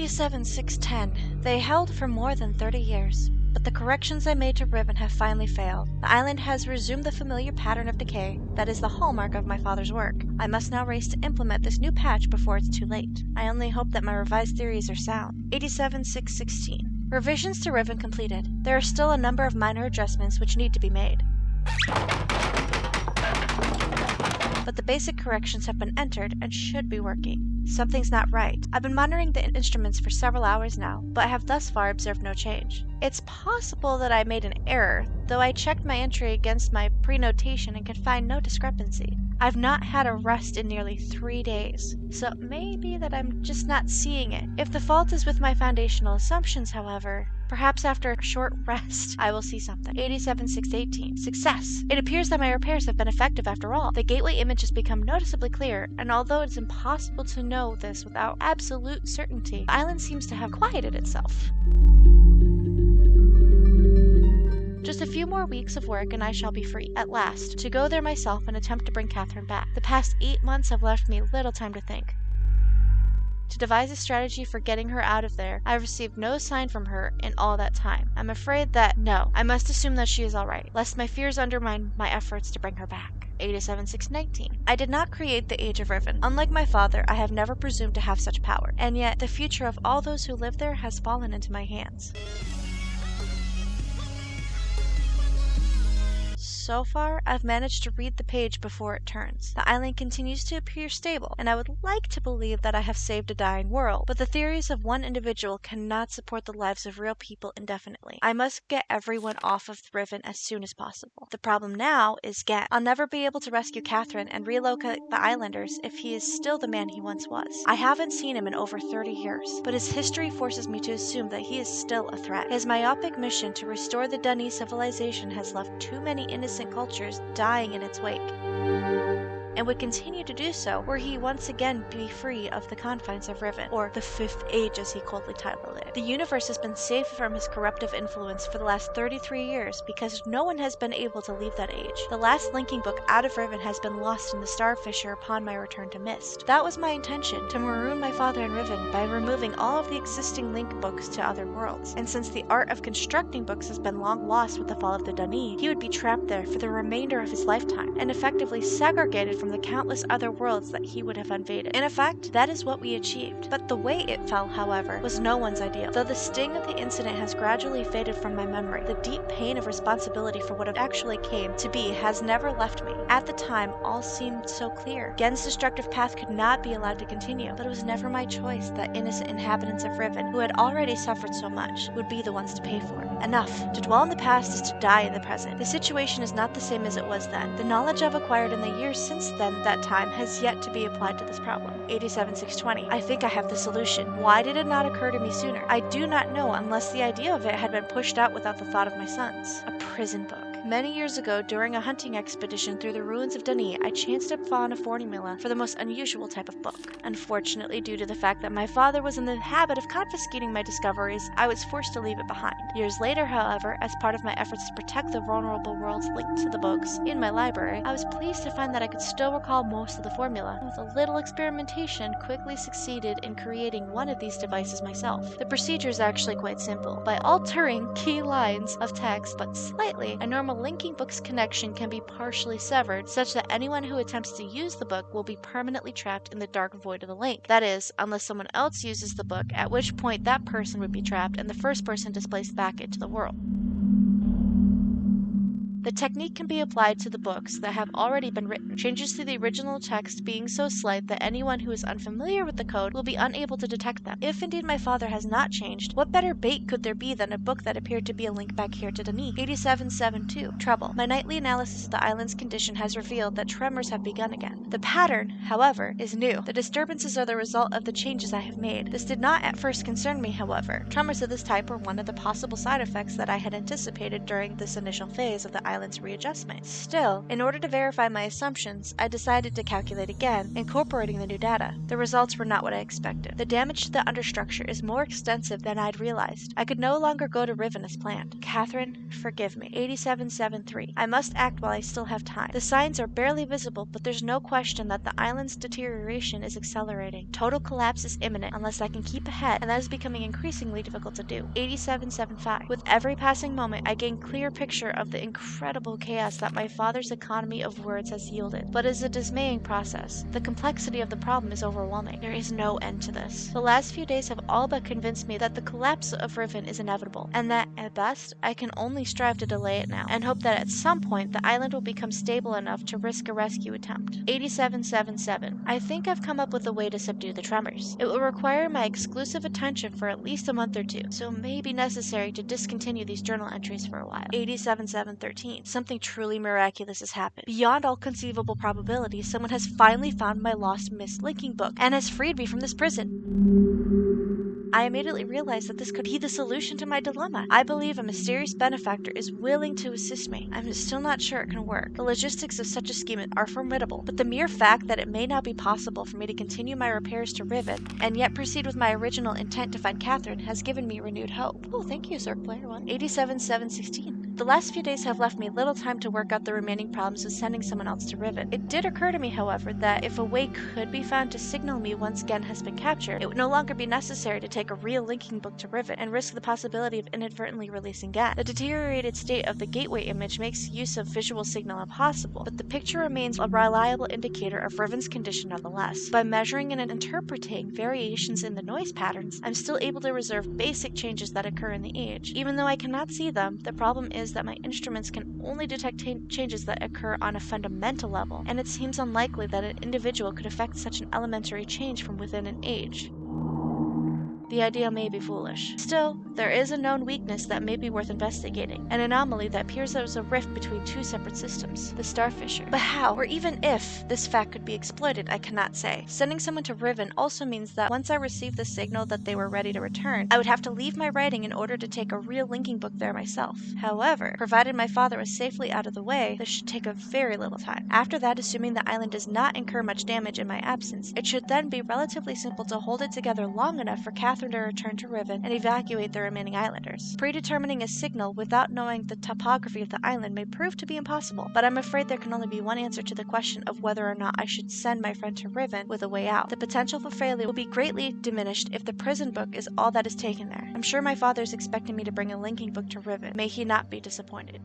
87610. They held for more than 30 years. But the corrections I made to Riven have finally failed. The island has resumed the familiar pattern of decay that is the hallmark of my father's work. I must now race to implement this new patch before it's too late. I only hope that my revised theories are sound. 87616. Revisions to Riven completed. There are still a number of minor adjustments which need to be made, but the basic corrections have been entered and should be working. Something's not right. I've been monitoring the instruments for several hours now, but have thus far observed no change. It's possible that I made an error, though I checked my entry against my pre-notation and could find no discrepancy. I've not had a rest in nearly 3 days, so it may be that I'm just not seeing it. If the fault is with my foundational assumptions, however, perhaps after a short rest, I will see something. 87618. Success! It appears that my repairs have been effective after all. The gateway image has become noticeably clear, and although it's impossible to know this without absolute certainty, the island seems to have quieted itself. Just a few more weeks of work and I shall be free, at last, to go there myself and attempt to bring Catherine back. The past 8 months have left me little time to think. To devise a strategy for getting her out of there, I have received no sign from her in all that time. I'm afraid that, no, I must assume that she is alright, lest my fears undermine my efforts to bring her back. 87619. I did not create the Age of Riven. Unlike my father, I have never presumed to have such power, and yet the future of all those who live there has fallen into my hands. So far, I've managed to read the page before it turns. The island continues to appear stable, and I would like to believe that I have saved a dying world, but the theories of one individual cannot support the lives of real people indefinitely. I must get everyone off of Riven as soon as possible. The problem now is Gen. I'll never be able to rescue Catherine and relocate the islanders if he is still the man he once was. I haven't seen him in over 30 years, but his history forces me to assume that he is still a threat. His myopic mission to restore the Dunny civilization has left too many innocent cultures dying in its wake, and would continue to do so were he once again be free of the confines of Riven, or the Fifth Age as he coldly titled it. The universe has been safe from his corruptive influence for the last 33 years because no one has been able to leave that age. The last linking book out of Riven has been lost in the Star Fissure upon my return to Myst. That was my intention, to maroon my father in Riven by removing all of the existing link books to other worlds, and since the art of constructing books has been long lost with the fall of the Dunny, he would be trapped there for the remainder of his lifetime, and effectively segregated from the countless other worlds that he would have invaded. In effect, that is what we achieved. But the way it fell, however, was no one's ideal. Though the sting of the incident has gradually faded from my memory, the deep pain of responsibility for what it actually came to be has never left me. At the time, all seemed so clear. Gen's destructive path could not be allowed to continue, but it was never my choice that innocent inhabitants of Riven, who had already suffered so much, would be the ones to pay for it. Enough. To dwell in the past is to die in the present. The situation is not the same as it was then. The knowledge I've acquired in the years since then, that time, has yet to be applied to this problem. 87620. I think I have the solution. Why did it not occur to me sooner? I do not know unless the idea of it had been pushed out without the thought of my sons. A prison book. Many years ago, during a hunting expedition through the ruins of Dunny, I chanced upon a formula for the most unusual type of book. Unfortunately, due to the fact that my father was in the habit of confiscating my discoveries, I was forced to leave it behind. Years later, however, as part of my efforts to protect the vulnerable worlds linked to the books in my library, I was pleased to find that I could still recall most of the formula. With a little experimentation, quickly succeeded in creating one of these devices myself. The procedure is actually quite simple. By altering key lines of text but slightly, a normal linking book's connection can be partially severed, such that anyone who attempts to use the book will be permanently trapped in the dark void of the link. That is, unless someone else uses the book, at which point that person would be trapped and the first person displaced back into the world. The technique can be applied to the books that have already been written, changes to the original text being so slight that anyone who is unfamiliar with the code will be unable to detect them. If indeed my father has not changed, what better bait could there be than a book that appeared to be a link back here to Dunny? 8772. Trouble. My nightly analysis of the island's condition has revealed that tremors have begun again. The pattern, however, is new. The disturbances are the result of the changes I have made. This did not at first concern me, however. Tremors of this type were one of the possible side effects that I had anticipated during this initial phase of the island's island's readjustment. Still, in order to verify my assumptions, I decided to calculate again, incorporating the new data. The results were not what I expected. The damage to the understructure is more extensive than I'd realized. I could no longer go to Riven as planned. Catherine, forgive me. 8773. I must act while I still have time. The signs are barely visible, but there's no question that the island's deterioration is accelerating. Total collapse is imminent unless I can keep ahead, and that is becoming increasingly difficult to do. 8775. With every passing moment, I gain clear picture of the incredible chaos that my father's economy of words has yielded. But it is a dismaying process. The complexity of the problem is overwhelming. There is no end to this. The last few days have all but convinced me that the collapse of Riven is inevitable, and that, at best, I can only strive to delay it now, and hope that at some point the island will become stable enough to risk a rescue attempt. 8777. I think I've come up with a way to subdue the tremors. It will require my exclusive attention for at least a month or two, so it may be necessary to discontinue these journal entries for a while. 87-7-13. Something truly miraculous has happened. Beyond all conceivable probability, someone has finally found my lost Myst linking book and has freed me from this prison. I immediately realized that this could be the solution to my dilemma. I believe a mysterious benefactor is willing to assist me. I'm still not sure it can work. The logistics of such a scheme are formidable, but the mere fact that it may now be possible for me to continue my repairs to Riven and yet proceed with my original intent to find Catherine has given me renewed hope. Oh, thank you, Zerg Player 1. 87-7-16. The last few days have left me little time to work out the remaining problems with sending someone else to Riven. It did occur to me, however, that if a way could be found to signal me once Gen has been captured, it would no longer be necessary to take a real linking book to Riven and risk the possibility of inadvertently releasing Gen. The deteriorated state of the gateway image makes use of visual signal impossible, but the picture remains a reliable indicator of Riven's condition nonetheless. By measuring and interpreting variations in the noise patterns, I'm still able to observe basic changes that occur in the age. Even though I cannot see them, the problem is that my instruments can only detect changes that occur on a fundamental level, and it seems unlikely that an individual could affect such an elementary change from within an age. The idea may be foolish. Still, there is a known weakness that may be worth investigating, an anomaly that appears as a rift between two separate systems, the star fissure. But how, or even if, this fact could be exploited, I cannot say. Sending someone to Riven also means that once I received the signal that they were ready to return, I would have to leave my writing in order to take a real linking book there myself. However, provided my father was safely out of the way, this should take a very little time. After that, assuming the island does not incur much damage in my absence, it should then be relatively simple to hold it together long enough for Catherine to return to Riven and evacuate the remaining islanders. Predetermining a signal without knowing the topography of the island may prove to be impossible, but I'm afraid there can only be one answer to the question of whether or not I should send my friend to Riven with a way out. The potential for failure will be greatly diminished if the prison book is all that is taken there. I'm sure my father is expecting me to bring a linking book to Riven. May he not be disappointed.